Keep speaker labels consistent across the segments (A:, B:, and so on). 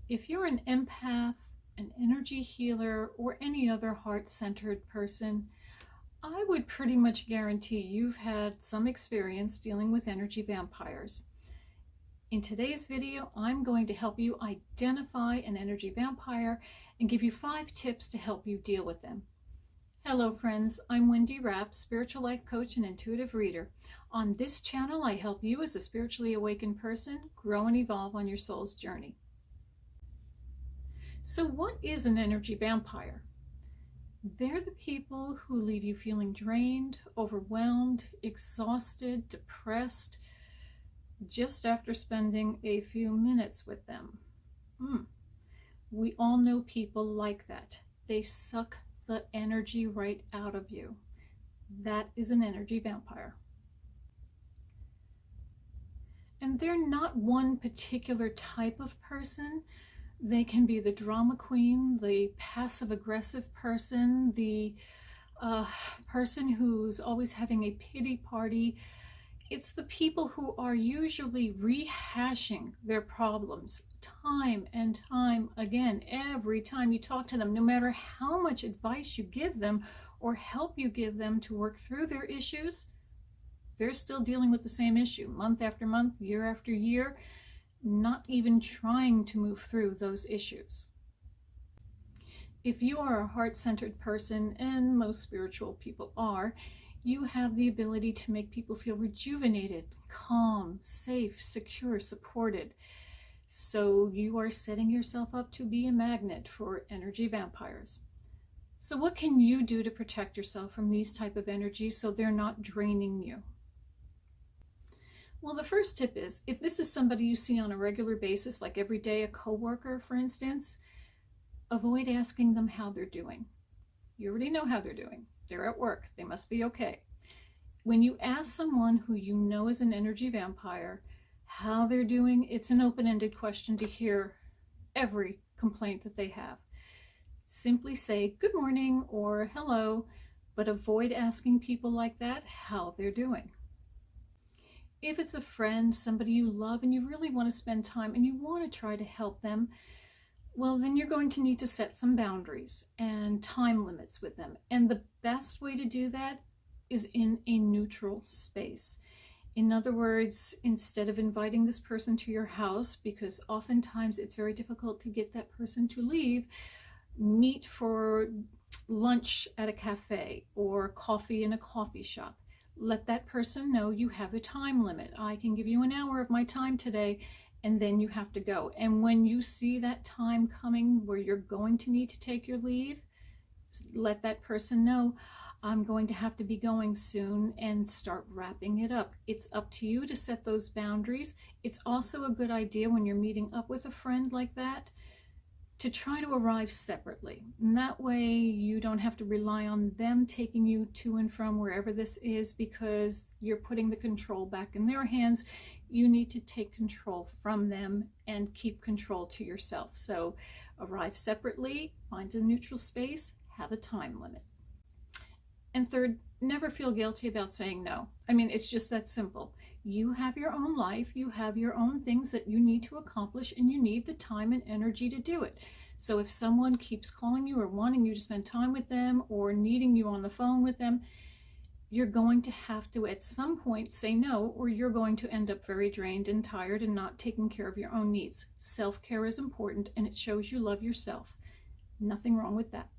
A: If you're an empath, an energy healer, or any other heart-centered person, I would pretty much guarantee you've had some experience dealing with energy vampires. In today's video, I'm going to help you identify an energy vampire and give you 5 tips to help you deal with them. Hello friends, I'm Wendy Rapp, spiritual life coach and intuitive reader. On this channel, I help you as a spiritually awakened person grow and evolve on your soul's journey. So what is an energy vampire? They're the people who leave you feeling drained, overwhelmed, exhausted, depressed, just after spending a few minutes with them. We all know people like that. They suck the energy right out of you. That is an energy vampire. And they're not one particular type of person. They can be the drama queen, the passive-aggressive person, the person who's always having a pity party. It's the people who are usually rehashing their problems time and time again. Every time you talk to them, no matter how much advice you give them or help you give them to work through their issues, they're still dealing with the same issue month after month, year after year, not even trying to move through those issues. If you are a heart-centered person, and most spiritual people are, you have the ability to make people feel rejuvenated, calm, safe, secure, supported. So you are setting yourself up to be a magnet for energy vampires. So what can you do to protect yourself from these type of energies so they're not draining you? Well, the first tip is, if this is somebody you see on a regular basis, like every day, a coworker, for instance, avoid asking them how they're doing. You already know how they're doing. They're at work. They must be okay. When you ask someone who you know is an energy vampire how they're doing, it's an open-ended question to hear every complaint that they have. Simply say good morning or hello, but avoid asking people like that how they're doing. If it's a friend, somebody you love, and you really want to spend time and you want to try to help them, well, then you're going to need to set some boundaries and time limits with them. And the best way to do that is in a neutral space. In other words, instead of inviting this person to your house, because oftentimes it's very difficult to get that person to leave, meet for lunch at a cafe or coffee in a coffee shop. Let that person know you have a time limit. I can give you an hour of my time today, and then you have to go. And when you see that time coming where you're going to need to take your leave, let that person know, I'm going to have to be going soon, and start wrapping it up. It's up to you to set those boundaries. It's also a good idea when you're meeting up with a friend like that to try to arrive separately. And that way you don't have to rely on them taking you to and from wherever this is, because you're putting the control back in their hands. You need to take control from them and keep control to yourself. So arrive separately, find a neutral space, have a time limit. And third, never feel guilty about saying no. I mean, it's just that simple. You have your own life, you have your own things that you need to accomplish, and you need the time and energy to do it. So if someone keeps calling you or wanting you to spend time with them or needing you on the phone with them, you're going to have to at some point say no, or you're going to end up very drained and tired and not taking care of your own needs. Self-care is important, and it shows you love yourself. Nothing wrong with that.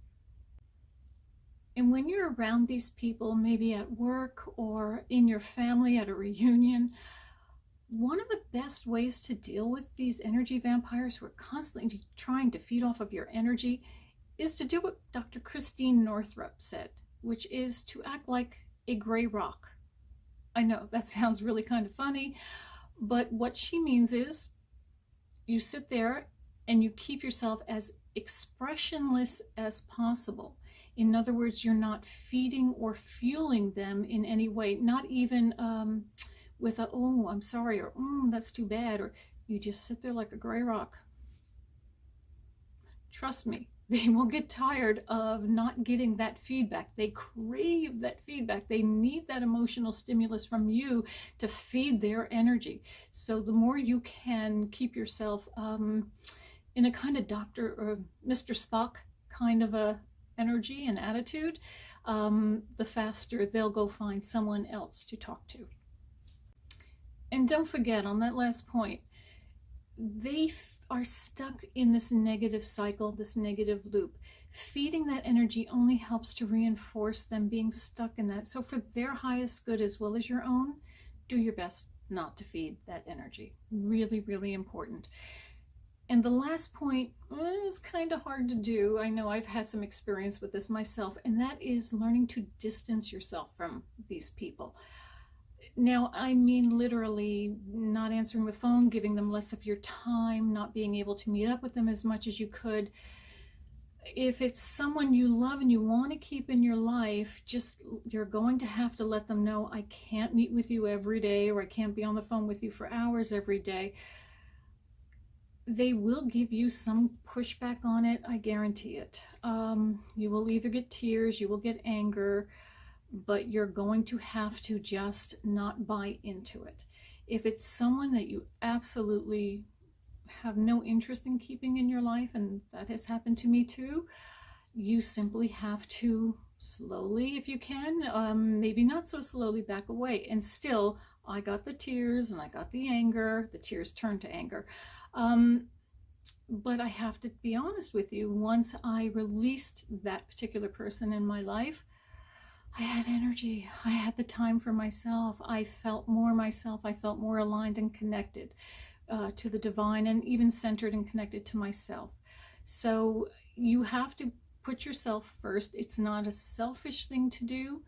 A: And when you're around these people, maybe at work or in your family at a reunion, one of the best ways to deal with these energy vampires who are constantly trying to feed off of your energy is to do what Dr. Christine Northrup said, which is to act like a gray rock. I know that sounds really kind of funny, but what she means is you sit there and you keep yourself as expressionless as possible. In other words, you're not feeding or fueling them in any way, not even with a, oh, I'm sorry, or that's too bad, or you just sit there like a gray rock. Trust me, they will get tired of not getting that feedback. They crave that feedback. They need that emotional stimulus from you to feed their energy. So the more you can keep yourself in a kind of Dr. or Mr. Spock kind of a energy and attitude, the faster they'll go find someone else to talk to. And don't forget, on that last point, they are stuck in this negative cycle, this negative loop. Feeding that energy only helps to reinforce them being stuck in that. So for their highest good as well as your own, do your best not to feed that energy. Really, really important. And the last point is kind of hard to do. I know I've had some experience with this myself, and that is learning to distance yourself from these people. Now, I mean literally not answering the phone, giving them less of your time, not being able to meet up with them as much as you could. If it's someone you love and you want to keep in your life, you're going to have to let them know, I can't meet with you every day, or I can't be on the phone with you for hours every day. They will give you some pushback on it, I guarantee it. You will either get tears, you will get anger, but you're going to have to just not buy into it. If it's someone that you absolutely have no interest in keeping in your life, and that has happened to me too, you simply have to slowly, if you can, maybe not so slowly, back away. And still, I got the tears and I got the anger. The tears turned to anger. But I have to be honest with you, once I released that particular person in my life, I had energy. I had the time for myself. I felt more myself. I felt more aligned and connected to the divine, and even centered and connected to myself. So you have to put yourself first. It's not a selfish thing to do,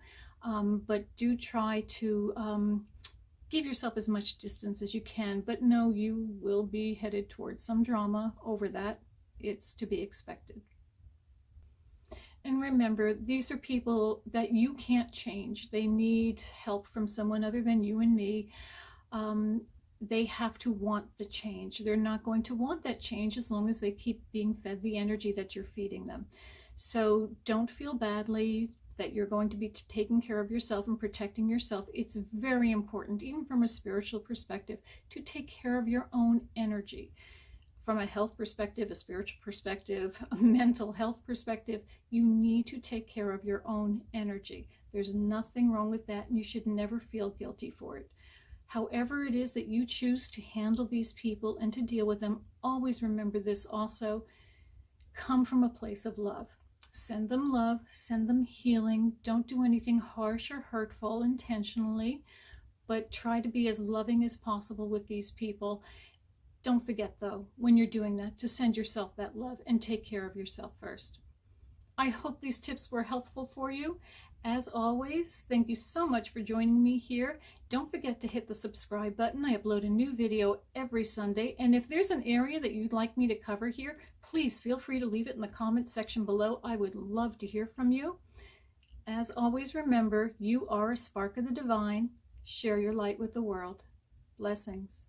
A: but do try to give yourself as much distance as you can. But no, you will be headed towards some drama over that. It's to be expected. And remember, these are people that you can't change. They need help from someone other than you and me. They have to want the change. They're not going to want that change as long as they keep being fed the energy that you're feeding them. So don't feel badly that you're going to be taking care of yourself and protecting yourself. It's very important, even from a spiritual perspective, to take care of your own energy. From a health perspective, a spiritual perspective, a mental health perspective, you need to take care of your own energy. There's nothing wrong with that, and you should never feel guilty for it. However it is that you choose to handle these people and to deal with them, always remember this also. Come from a place of love. Send them love, send them healing. Don't do anything harsh or hurtful intentionally, but try to be as loving as possible with these people. Don't forget, though, when you're doing that, to send yourself that love and take care of yourself first. I hope these tips were helpful for you. As always, thank you so much for joining me here. Don't forget to hit the subscribe button. I upload a new video every Sunday. And if there's an area that you'd like me to cover here, please feel free to leave it in the comments section below. I would love to hear from you. As always, remember, you are a spark of the divine. Share your light with the world. Blessings.